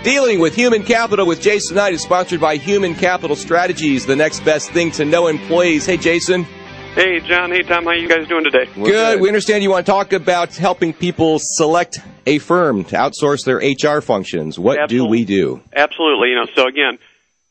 Dealing with Human Capital with Jason Knight is sponsored by Human Capital Strategies, the next best thing to know employees. Hey, Jason. Hey, John. Hey, Tom. How you guys doing today? Good. We understand you want to talk about helping people select a firm to outsource their HR functions. What do we do? Absolutely. So again,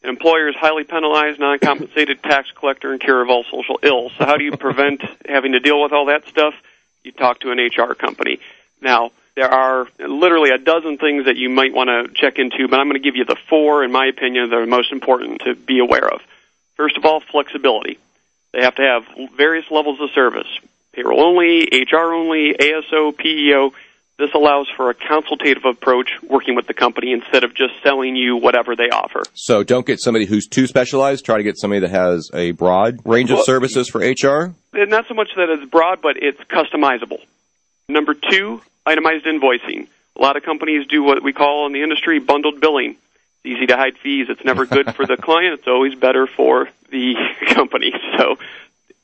an employer is highly penalized, non-compensated tax collector, and cure of all social ills. So how do you prevent having to deal with all that stuff? You talk to an HR company. Now, there are literally a dozen things that you might want to check into, but I'm going to give you the four, in my opinion, that are most important to be aware of. First of all, flexibility. They have to have various levels of service, payroll only, HR only, ASO, PEO. This allows for a consultative approach working with the company instead of just selling you whatever they offer. So don't get somebody who's too specialized. Try to get somebody that has a broad range of services for HR? Not so much that it's broad, but it's customizable. Number two, itemized invoicing. A lot of companies do what we call in the industry bundled billing. It's easy to hide fees. It's never good for the client. It's always better for the company. So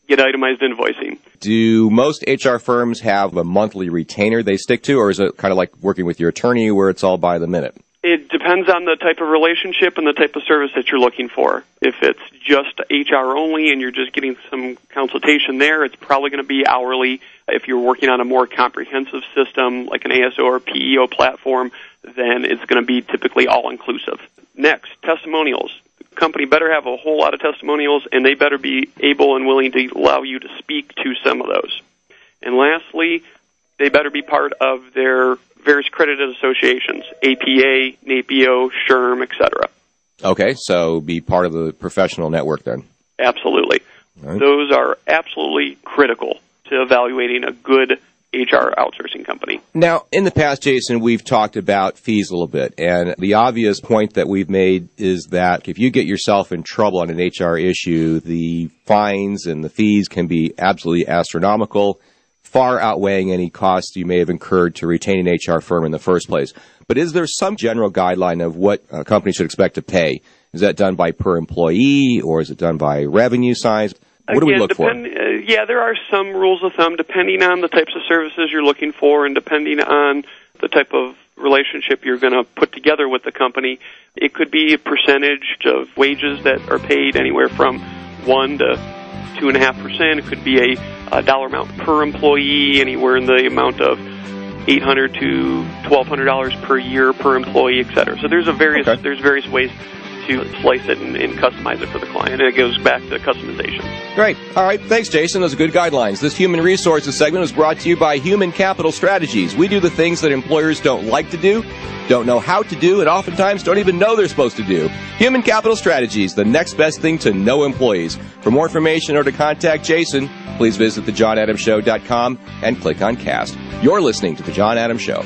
get itemized invoicing. Do most HR firms have a monthly retainer they stick to, or is it kind of like working with your attorney where it's all by the minute? It depends on the type of relationship and the type of service that you're looking for. If it's just HR only and you're just getting some consultation there, it's probably going to be hourly. If you're working on a more comprehensive system like an ASO or PEO platform, then it's going to be typically all-inclusive. Next, testimonials. The company better have a whole lot of testimonials, and they better be able and willing to allow you to speak to some of those. And lastly, they better be part of their various credited associations, APA, NAPIO, SHRM, etc. Okay, so be part of the professional network then. Absolutely. Right. Those are absolutely critical to evaluating a good HR outsourcing company. Now, in the past, Jason, we've talked about fees a little bit, and the obvious point that we've made is that if you get yourself in trouble on an HR issue, the fines and the fees can be absolutely astronomical, far outweighing any costs you may have incurred to retain an HR firm in the first place. But is there some general guideline of what a company should expect to pay? Is that done by per employee, or is it done by revenue size? What do we look for? Yeah, there are some rules of thumb depending on the types of services you're looking for and depending on the type of relationship you're going to put together with the company. It could be a percentage of wages that are paid anywhere from 1 to 2.5%. It could be a dollar amount per employee, anywhere in the amount of $800 to $1,200 per year per employee, et cetera. So there's various ways to slice it and customize it for the client, and it goes back to customization. Great. All right. Thanks, Jason. Those are good guidelines. This Human Resources segment was brought to you by Human Capital Strategies. We do the things that employers don't like to do, don't know how to do, and oftentimes don't even know they're supposed to do. Human Capital Strategies, the next best thing to know employees. For more information or to contact Jason, please visit thejohnadamshow.com and click on Cast. You're listening to The John Adams Show.